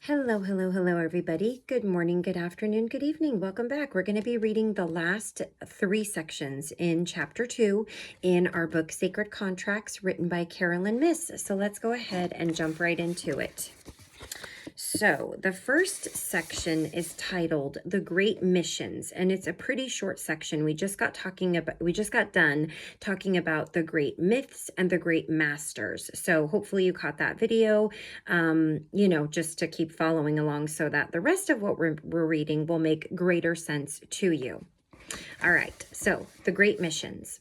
Hello, hello, hello, everybody. Good morning, good afternoon, good evening. Welcome back. We're going to be reading the last 3 sections in chapter 2 in our book, Sacred Contracts, written by Carolyn Myss. So let's go ahead and jump right into it. So the first section is titled The Great Missions, and it's a pretty short section. We just got done talking about the great myths and the great masters. So hopefully you caught that video, just to keep following along so that the rest of what we're reading will make greater sense to you. All right, so the great missions.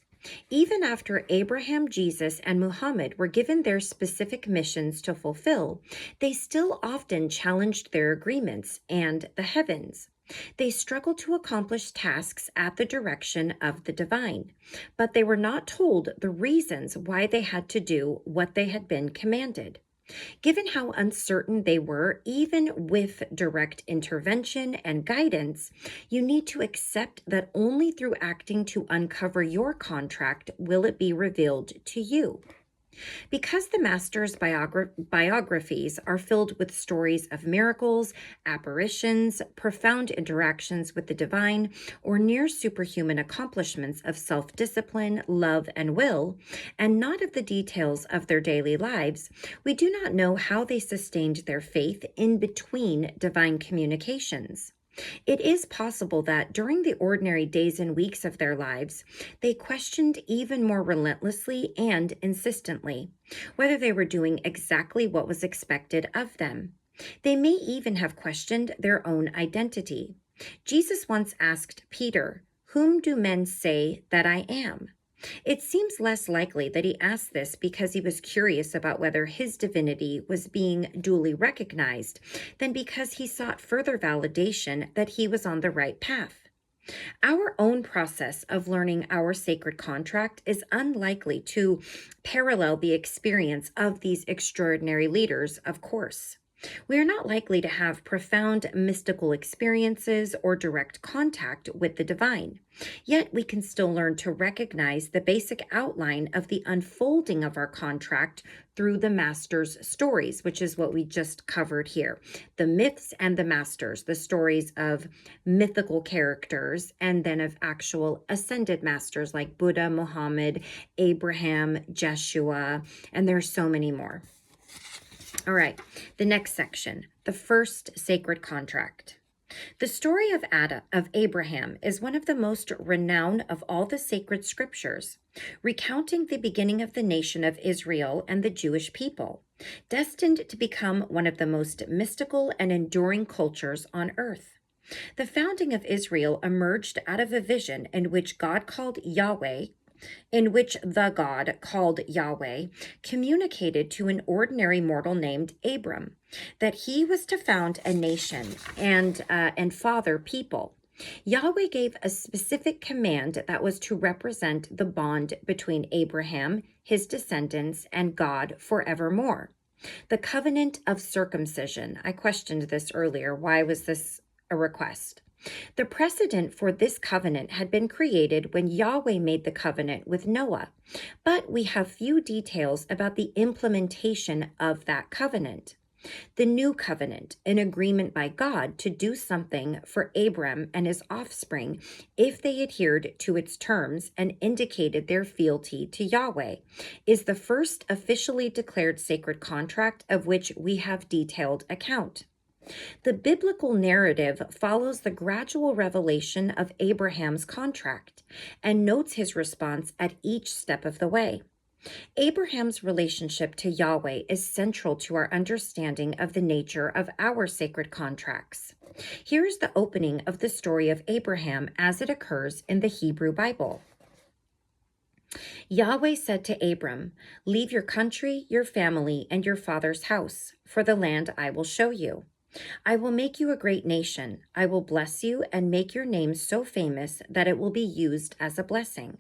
Even after Abraham, Jesus, and Muhammad were given their specific missions to fulfill, they still often challenged their agreements and the heavens. They struggled to accomplish tasks at the direction of the divine, but they were not told the reasons why they had to do what they had been commanded. Given how uncertain they were, even with direct intervention and guidance, you need to accept that only through acting to uncover your contract will it be revealed to you. Because the Master's biographies are filled with stories of miracles, apparitions, profound interactions with the divine, or near superhuman accomplishments of self-discipline, love, and will, and not of the details of their daily lives, we do not know how they sustained their faith in between divine communications. It is possible that during the ordinary days and weeks of their lives, they questioned even more relentlessly and insistently whether they were doing exactly what was expected of them. They may even have questioned their own identity. Jesus once asked Peter, "Whom do men say that I am?" It seems less likely that he asked this because he was curious about whether his divinity was being duly recognized than because he sought further validation that he was on the right path. Our own process of learning our sacred contract is unlikely to parallel the experience of these extraordinary leaders, of course. We are not likely to have profound mystical experiences or direct contact with the divine. Yet we can still learn to recognize the basic outline of the unfolding of our contract through the Master's stories, which is what we just covered here. The myths and the Masters, the stories of mythical characters, and then of actual ascended masters like Buddha, Muhammad, Abraham, Jeshua, and there's so many more. All right, the next section, the first sacred contract. The story of Abraham is one of the most renowned of all the sacred scriptures, recounting the beginning of the nation of Israel and the Jewish people, destined to become one of the most mystical and enduring cultures on earth. The founding of Israel emerged out of a vision in which the God called Yahweh communicated to an ordinary mortal named Abram that he was to found a nation and father people. Yahweh gave a specific command that was to represent the bond between Abraham, his descendants, and God forevermore. The covenant of circumcision. I questioned this earlier. Why was this a request? The precedent for this covenant had been created when Yahweh made the covenant with Noah, but we have few details about the implementation of that covenant. The new covenant, an agreement by God to do something for Abram and his offspring if they adhered to its terms and indicated their fealty to Yahweh, is the first officially declared sacred contract of which we have detailed account. The biblical narrative follows the gradual revelation of Abraham's contract and notes his response at each step of the way. Abraham's relationship to Yahweh is central to our understanding of the nature of our sacred contracts. Here is the opening of the story of Abraham as it occurs in the Hebrew Bible. Yahweh said to Abram, "Leave your country, your family, and your father's house, for the land I will show you. I will make you a great nation. I will bless you and make your name so famous that it will be used as a blessing.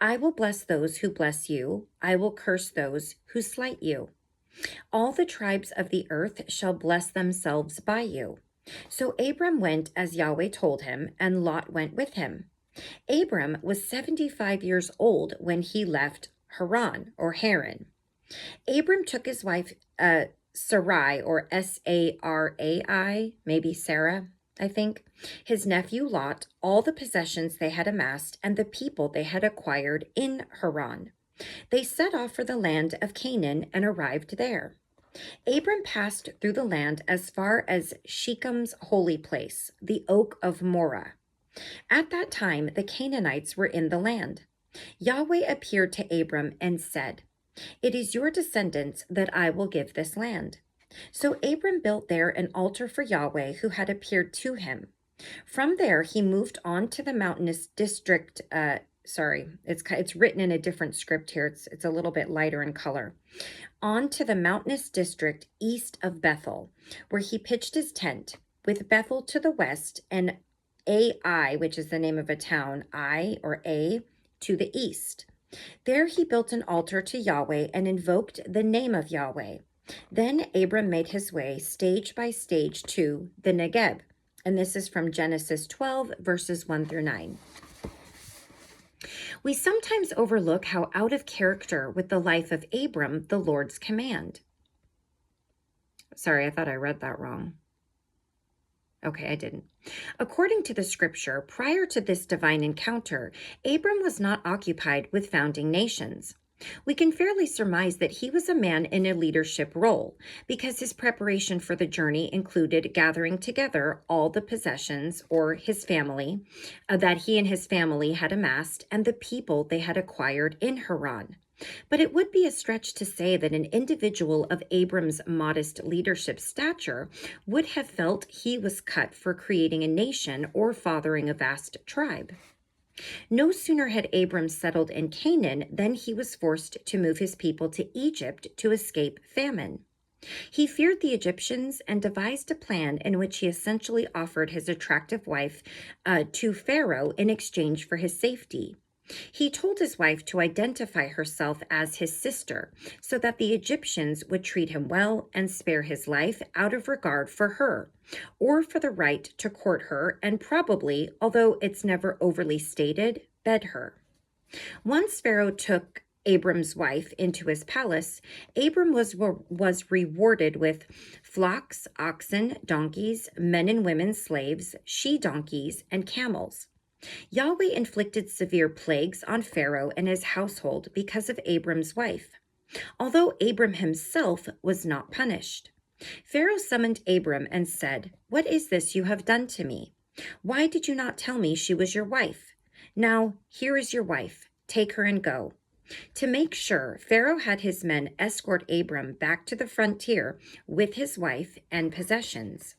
I will bless those who bless you. I will curse those who slight you. All the tribes of the earth shall bless themselves by you." So Abram went as Yahweh told him, and Lot went with him. Abram was 75 years old when he left Haran. Abram took his wife Sarai, or Sarai, maybe Sarah, I think, his nephew Lot, all the possessions they had amassed and the people they had acquired in Haran. They set off for the land of Canaan and arrived there. Abram passed through the land as far as Shechem's holy place, the oak of Moreh. At that time, the Canaanites were in the land. Yahweh appeared to Abram and said, "It is your descendants that I will give this land." So Abram built there an altar for Yahweh who had appeared to him. From there, he moved on to the mountainous district. It's written in a different script here. It's a little bit lighter in color. On to the mountainous district east of Bethel, where he pitched his tent, with Bethel to the west and Ai, which is the name of a town, A, to the east. There he built an altar to Yahweh and invoked the name of Yahweh. Then Abram made his way stage by stage to the Negeb. And this is from Genesis 12, verses 1 through 9. We sometimes overlook how out of character with the life of Abram the Lord's command. Sorry, I thought I read that wrong. Okay, I didn't. According to the scripture, prior to this divine encounter, Abram was not occupied with founding nations. We can fairly surmise that he was a man in a leadership role, because his preparation for the journey included gathering together all the possessions, or his family, that he and his family had amassed, and the people they had acquired in Haran. But it would be a stretch to say that an individual of Abram's modest leadership stature would have felt he was cut for creating a nation or fathering a vast tribe. No sooner had Abram settled in Canaan than he was forced to move his people to Egypt to escape famine. He feared the Egyptians and devised a plan in which he essentially offered his attractive wife to Pharaoh in exchange for his safety. He told his wife to identify herself as his sister so that the Egyptians would treat him well and spare his life out of regard for her, or for the right to court her and probably, although it's never overly stated, bed her. Once Pharaoh took Abram's wife into his palace, Abram was rewarded with flocks, oxen, donkeys, men and women slaves, she-donkeys, and camels. Yahweh inflicted severe plagues on Pharaoh and his household because of Abram's wife, although Abram himself was not punished. Pharaoh summoned Abram and said, "What is this you have done to me? Why did you not tell me she was your wife? Now, here is your wife. Take her and go." To make sure, Pharaoh had his men escort Abram back to the frontier with his wife and possessions.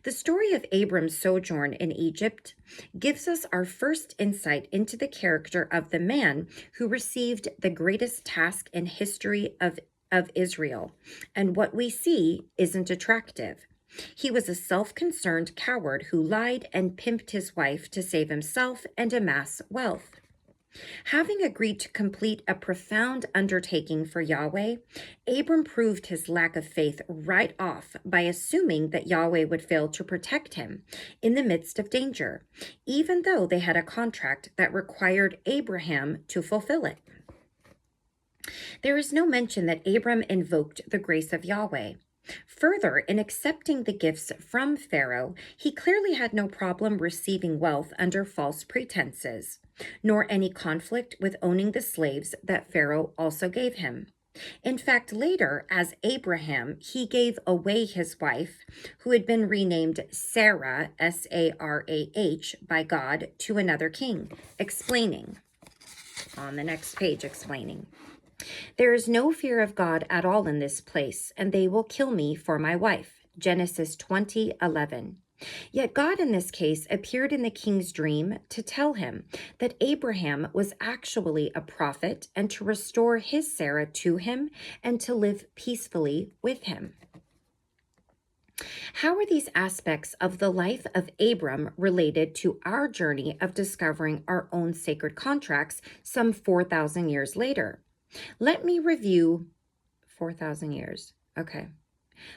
The story of Abram's sojourn in Egypt gives us our first insight into the character of the man who received the greatest task in history of Israel, and what we see isn't attractive. He was a self-concerned coward who lied and pimped his wife to save himself and amass wealth. Having agreed to complete a profound undertaking for Yahweh, Abram proved his lack of faith right off by assuming that Yahweh would fail to protect him in the midst of danger, even though they had a contract that required Abraham to fulfill it. There is no mention that Abram invoked the grace of Yahweh. Further, in accepting the gifts from Pharaoh, he clearly had no problem receiving wealth under false pretenses, nor any conflict with owning the slaves that Pharaoh also gave him. In fact, later, as Abraham, he gave away his wife, who had been renamed Sarah, Sarah, by God, to another king, explaining, on the next page, "There is no fear of God at all in this place, and they will kill me for my wife." Genesis 20:11. Yet God in this case appeared in the king's dream to tell him that Abraham was actually a prophet and to restore his Sarah to him and to live peacefully with him. How are these aspects of the life of Abram related to our journey of discovering our own sacred contracts some 4,000 years later? Let me review 4,000 years. Okay.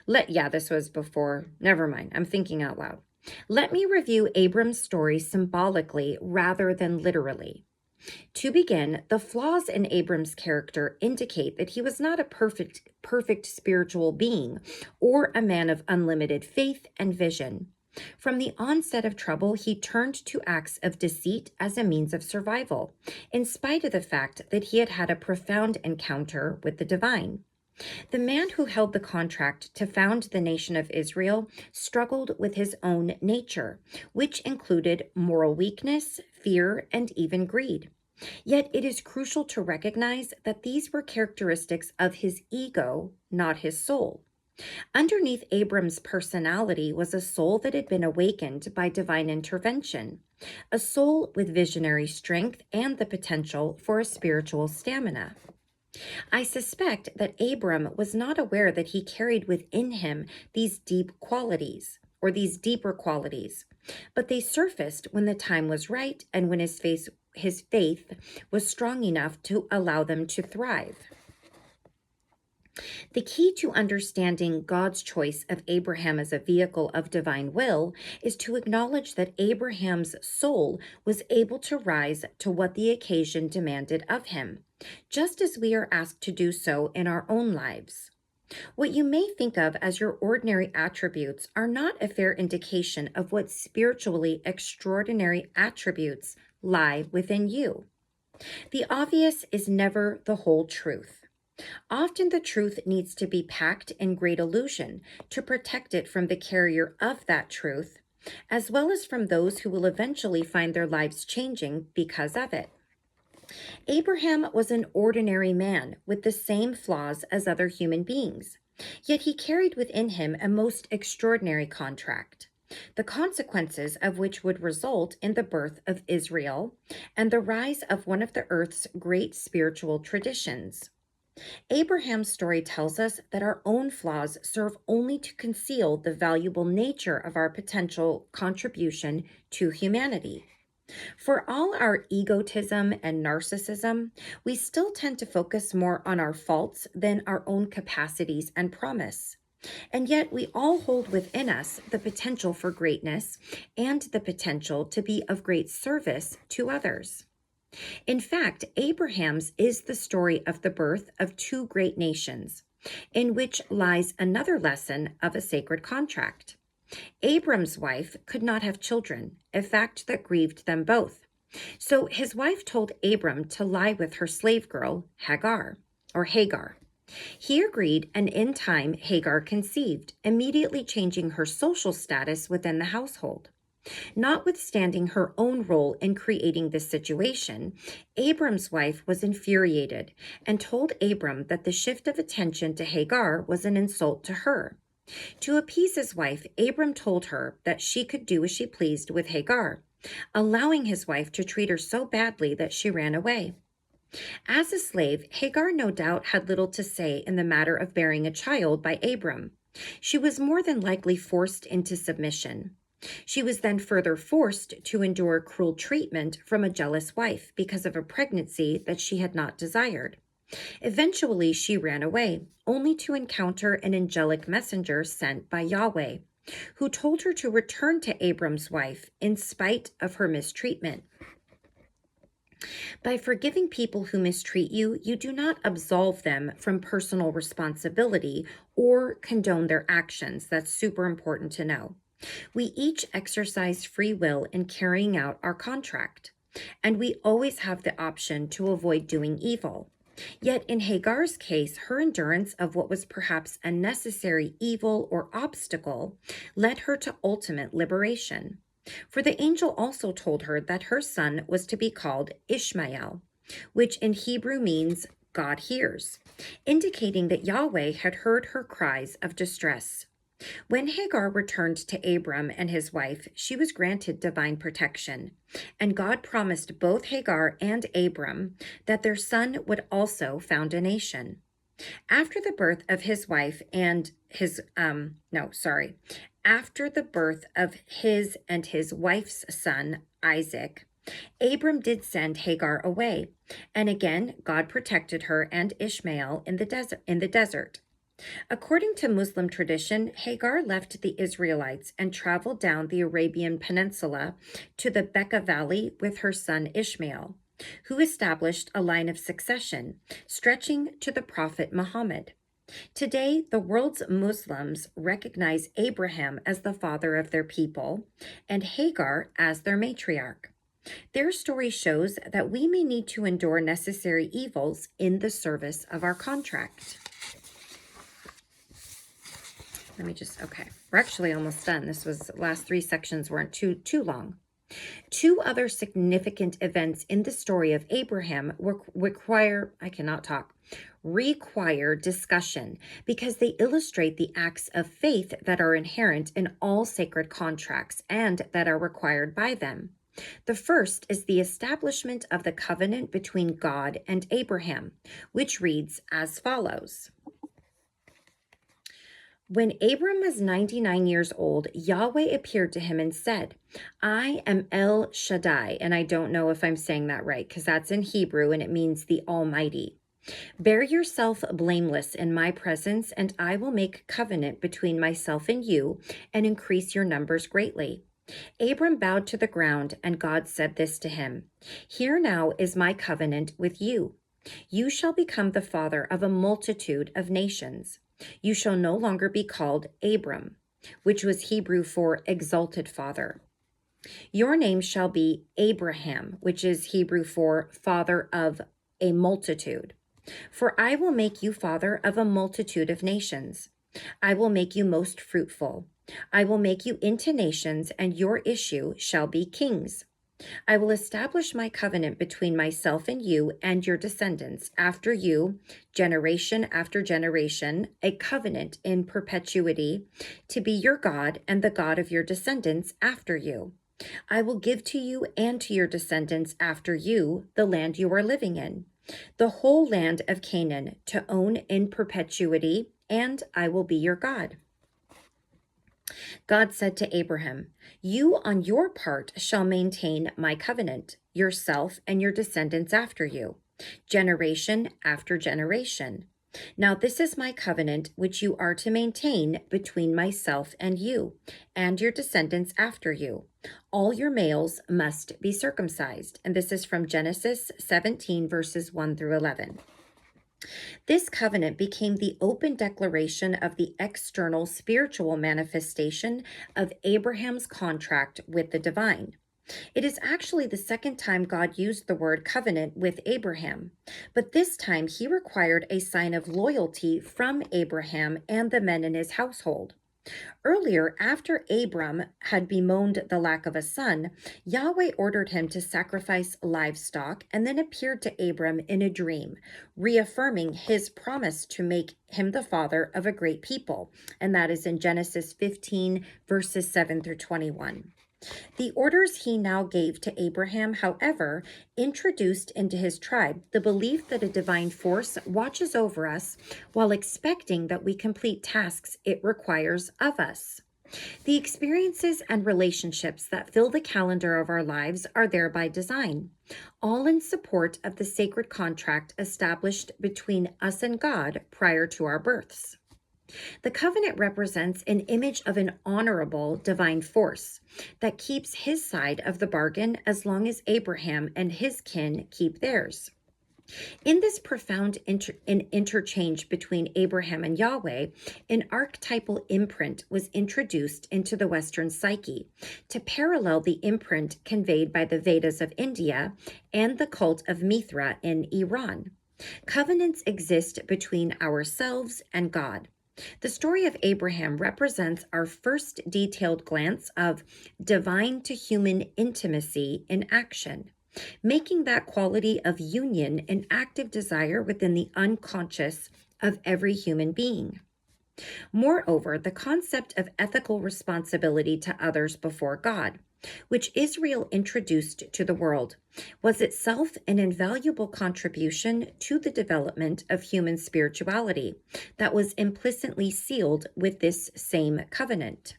This was before. Never mind. I'm thinking out loud. Let me review Abram's story symbolically rather than literally. To begin, the flaws in Abram's character indicate that he was not a perfect spiritual being or a man of unlimited faith and vision. From the onset of trouble, he turned to acts of deceit as a means of survival, in spite of the fact that he had had a profound encounter with the divine. The man who held the contract to found the nation of Israel struggled with his own nature, which included moral weakness, fear, and even greed. Yet it is crucial to recognize that these were characteristics of his ego, not his soul. Underneath Abram's personality was a soul that had been awakened by divine intervention, a soul with visionary strength and the potential for a spiritual stamina. I suspect that Abram was not aware that he carried within him these deeper qualities, but they surfaced when the time was right and when his faith was strong enough to allow them to thrive. The key to understanding God's choice of Abraham as a vehicle of divine will is to acknowledge that Abraham's soul was able to rise to what the occasion demanded of him, just as we are asked to do so in our own lives. What you may think of as your ordinary attributes are not a fair indication of what spiritually extraordinary attributes lie within you. The obvious is never the whole truth. Often the truth needs to be packed in great illusion to protect it from the carrier of that truth, as well as from those who will eventually find their lives changing because of it. Abraham was an ordinary man with the same flaws as other human beings, yet he carried within him a most extraordinary contract, the consequences of which would result in the birth of Israel and the rise of one of the earth's great spiritual traditions. Abraham's story tells us that our own flaws serve only to conceal the valuable nature of our potential contribution to humanity. For all our egotism and narcissism, we still tend to focus more on our faults than our own capacities and promise. And yet we all hold within us the potential for greatness and the potential to be of great service to others. In fact, Abraham's is the story of the birth of two great nations, in which lies another lesson of a sacred contract. Abram's wife could not have children, a fact that grieved them both. So his wife told Abram to lie with her slave girl, Hagar. He agreed, and in time, Hagar conceived, immediately changing her social status within the household. Notwithstanding her own role in creating this situation, Abram's wife was infuriated and told Abram that the shift of attention to Hagar was an insult to her. To appease his wife, Abram told her that she could do as she pleased with Hagar, allowing his wife to treat her so badly that she ran away. As a slave, Hagar no doubt had little to say in the matter of bearing a child by Abram. She was more than likely forced into submission. She was then further forced to endure cruel treatment from a jealous wife because of a pregnancy that she had not desired. Eventually, she ran away, only to encounter an angelic messenger sent by Yahweh, who told her to return to Abram's wife in spite of her mistreatment. By forgiving people who mistreat you, you do not absolve them from personal responsibility or condone their actions. That's super important to know. We each exercise free will in carrying out our contract, and we always have the option to avoid doing evil. Yet in Hagar's case, her endurance of what was perhaps a necessary evil or obstacle led her to ultimate liberation. For the angel also told her that her son was to be called Ishmael, which in Hebrew means God hears, indicating that Yahweh had heard her cries of distress. When Hagar returned to Abram and his wife, she was granted divine protection, and God promised both Hagar and Abram that their son would also found a nation. After the birth of his wife and his after the birth of his and his wife's son, Isaac, Abram did send Hagar away, and again God protected her and Ishmael in the desert. According to Muslim tradition, Hagar left the Israelites and traveled down the Arabian Peninsula to the Bekaa Valley with her son Ishmael. who established a line of succession stretching to the Prophet Muhammad. Today, the world's Muslims recognize Abraham as the father of their people and Hagar as their matriarch. Their story shows that we may need to endure necessary evils in the service of our contract. Okay, we're actually almost done. Last 3 sections weren't too long. 2 other significant events in the story of Abraham require discussion because they illustrate the acts of faith that are inherent in all sacred contracts and that are required by them. The first is the establishment of the covenant between God and Abraham, which reads as follows. When Abram was 99 years old, Yahweh appeared to him and said, I am El Shaddai, and I don't know if I'm saying that right because that's in Hebrew and it means the Almighty. Bear yourself blameless in my presence, and I will make covenant between myself and you and increase your numbers greatly. Abram bowed to the ground, and God said this to him, Here now is my covenant with you. You shall become the father of a multitude of nations. You shall no longer be called Abram, which was Hebrew for exalted father. Your name shall be Abraham, which is Hebrew for father of a multitude. For I will make you father of a multitude of nations. I will make you most fruitful. I will make you into nations, and your issue shall be kings. I will establish my covenant between myself and you and your descendants after you, generation after generation, a covenant in perpetuity, to be your God and the God of your descendants after you. I will give to you and to your descendants after you the land you are living in, the whole land of Canaan, to own in perpetuity, and I will be your God. God said to Abraham, You on your part shall maintain my covenant, yourself and your descendants after you, generation after generation. Now this is my covenant which you are to maintain between myself and you, and your descendants after you. All your males must be circumcised. And this is from Genesis 17, verses 1 through 11. This covenant became the open declaration of the external spiritual manifestation of Abraham's contract with the divine. It is actually the second time God used the word covenant with Abraham, but this time he required a sign of loyalty from Abraham and the men in his household. Earlier, after Abram had bemoaned the lack of a son, Yahweh ordered him to sacrifice livestock and then appeared to Abram in a dream, reaffirming his promise to make him the father of a great people. And that is in Genesis 15, verses 7 through 21. The orders he now gave to Abraham, however, introduced into his tribe the belief that a divine force watches over us while expecting that we complete tasks it requires of us. The experiences and relationships that fill the calendar of our lives are there by design, all in support of the sacred contract established between us and God prior to our births. The covenant represents an image of an honorable divine force that keeps his side of the bargain as long as Abraham and his kin keep theirs. In this profound interchange between Abraham and Yahweh, an archetypal imprint was introduced into the Western psyche to parallel the imprint conveyed by the Vedas of India and the cult of Mithra in Iran. Covenants exist between ourselves and God. The story of Abraham represents our first detailed glance of divine to human intimacy in action, making that quality of union an active desire within the unconscious of every human being. Moreover, the concept of ethical responsibility to others before God, which Israel introduced to the world, was itself an invaluable contribution to the development of human spirituality that was implicitly sealed with this same covenant.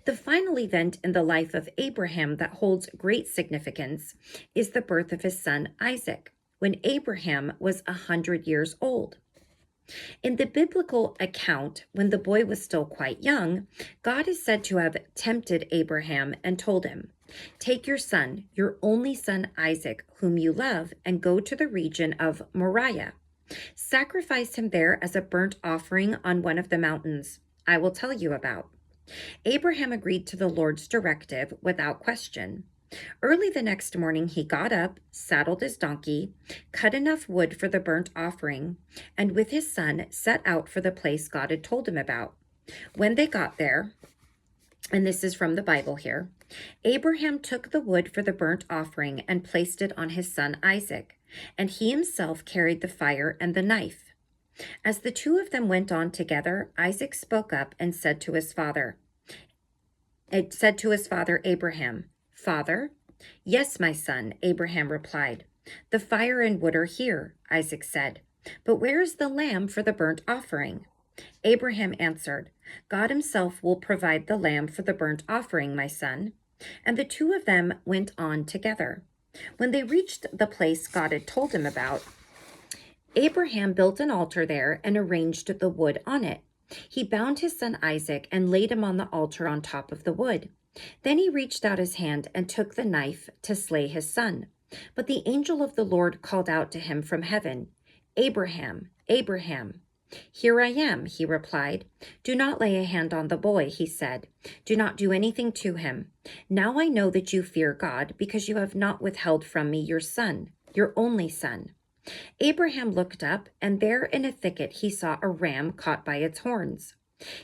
The final event in the life of Abraham that holds great significance is the birth of his son Isaac, when Abraham was 100 years old. In the biblical account, when the boy was still quite young, God is said to have tempted Abraham and told him, "Take your son, your only son Isaac, whom you love, and go to the region of Moriah. Sacrifice him there as a burnt offering on one of the mountains I will tell you about." Abraham agreed to the Lord's directive without question. Early the next morning, he got up, saddled his donkey, cut enough wood for the burnt offering, and with his son set out for the place God had told him about. When they got there, and this is from the Bible here, Abraham took the wood for the burnt offering and placed it on his son Isaac, and he himself carried the fire and the knife. As the two of them went on together, Isaac spoke up and said to his father Abraham, "Father?" "Yes, my son," Abraham replied. "The fire and wood are here," Isaac said. "But where is the lamb for the burnt offering?" Abraham answered, "God himself will provide the lamb for the burnt offering, my son." And the two of them went on together. When they reached the place God had told him about, Abraham built an altar there and arranged the wood on it. He bound his son Isaac and laid him on the altar on top of the wood. Then he reached out his hand and took the knife to slay his son. But the angel of the Lord called out to him from heaven, "Abraham, Abraham." "Here I am," he replied. "Do not lay a hand on the boy," he said. "Do not do anything to him. Now I know that you fear God, because you have not withheld from me your son, your only son." Abraham looked up, and there in a thicket he saw a ram caught by its horns.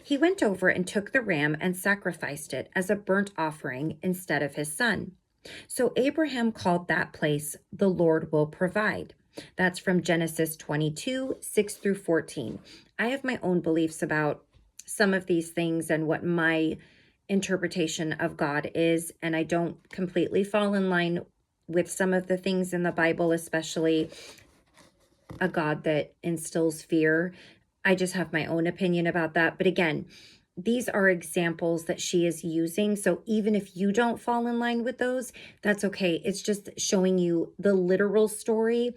He went over and took the ram and sacrificed it as a burnt offering instead of his son. So Abraham called that place, "The Lord Will Provide." That's from Genesis 22, 6 through 14. I have my own beliefs about some of these things and what my interpretation of God is, and I don't completely fall in line with some of the things in the Bible, especially a God that instills fear. I just have my own opinion about that. But again, these are examples that she is using. So even if you don't fall in line with those, that's okay. It's just showing you the literal story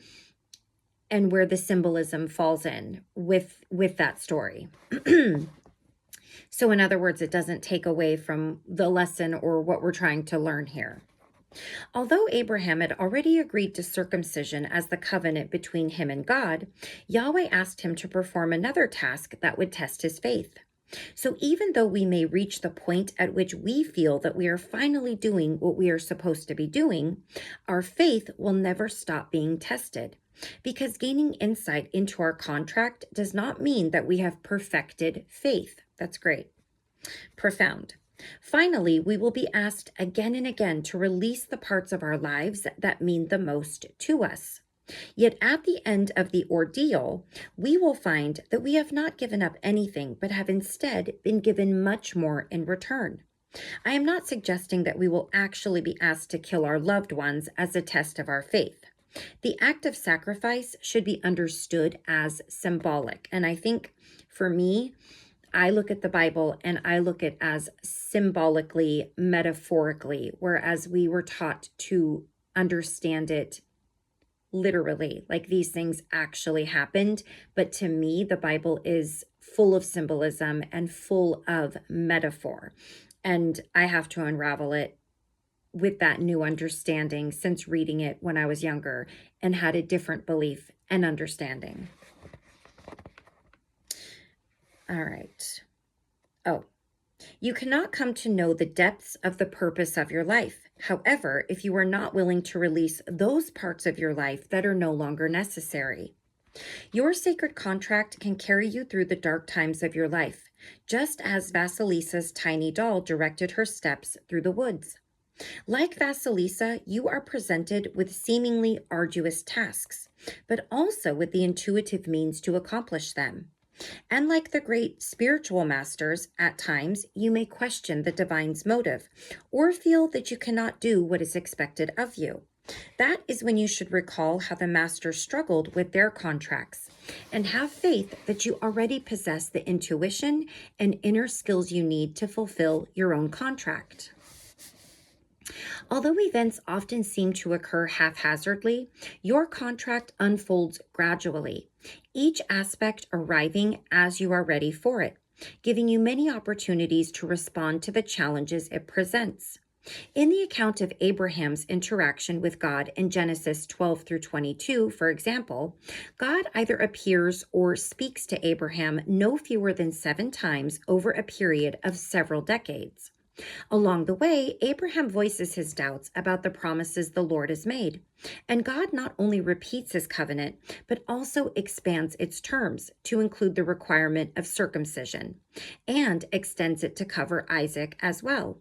and where the symbolism falls in with that story. So in other words, it doesn't take away from the lesson or what we're trying to learn here. Although Abraham had already agreed to circumcision as the covenant between him and God, Yahweh asked him to perform another task that would test his faith. So even though we may reach the point at which we feel that we are finally doing what we are supposed to be doing, our faith will never stop being tested. Because gaining insight into our contract does not mean that we have perfected faith. That's great. Profound. Finally, we will be asked again and again to release the parts of our lives that mean the most to us. Yet at the end of the ordeal, we will find that we have not given up anything, but have instead been given much more in return. I am not suggesting that we will actually be asked to kill our loved ones as a test of our faith. The act of sacrifice should be understood as symbolic. And I think for me, I look at the Bible and I look at it as symbolically, metaphorically, whereas we were taught to understand it literally, like these things actually happened. But to me, the Bible is full of symbolism and full of metaphor. And I have to unravel it with that new understanding since reading it when I was younger and had a different belief and understanding. All right. Oh, you cannot come to know the depths of the purpose of your life. However, if you are not willing to release those parts of your life that are no longer necessary. Your sacred contract can carry you through the dark times of your life, just as Vasilisa's tiny doll directed her steps through the woods. Like Vasilisa, you are presented with seemingly arduous tasks, but also with the intuitive means to accomplish them. And like the great spiritual masters, at times you may question the divine's motive or feel that you cannot do what is expected of you. That is when you should recall how the masters struggled with their contracts and have faith that you already possess the intuition and inner skills you need to fulfill your own contract. Although events often seem to occur haphazardly, your contract unfolds gradually, each aspect arriving as you are ready for it, giving you many opportunities to respond to the challenges it presents. In the account of Abraham's interaction with God in Genesis 12 through 22, for example, God either appears or speaks to Abraham no fewer than 7 times over a period of several decades. Along the way, Abraham voices his doubts about the promises the Lord has made, and God not only repeats his covenant, but also expands its terms to include the requirement of circumcision, and extends it to cover Isaac as well.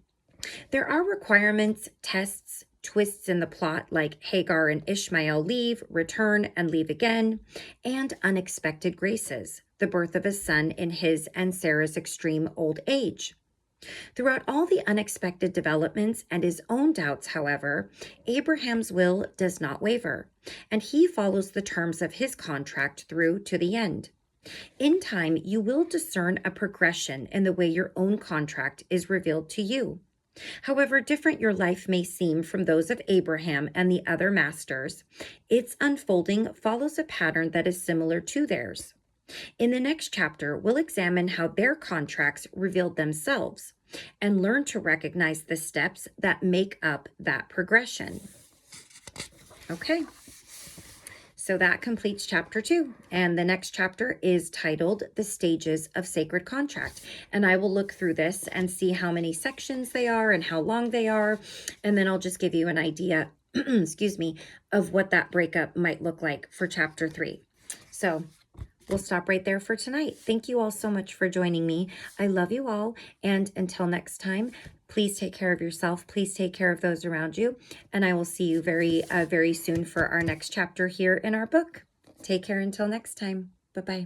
There are requirements, tests, twists in the plot like Hagar and Ishmael leave, return, and leave again, and unexpected graces, the birth of a son in his and Sarah's extreme old age. Throughout all the unexpected developments and his own doubts, however, Abraham's will does not waver, and he follows the terms of his contract through to the end. In time, you will discern a progression in the way your own contract is revealed to you. However different your life may seem from those of Abraham and the other masters, its unfolding follows a pattern that is similar to theirs. In the next chapter, we'll examine how their contracts revealed themselves and learn to recognize the steps that make up that progression. Okay. So that completes chapter 2, and the next chapter is titled The Stages of Sacred Contract. And I will look through this and see how many sections they are and how long they are, and then I'll just give you an idea, excuse me, of what that breakup might look like for chapter 3. So we'll stop right there for tonight. Thank you all so much for joining me. I love you all, and until next time, please take care of yourself. Please take care of those around you. And I will see you very soon for our next chapter here in our book. Take care until next time. Bye-bye.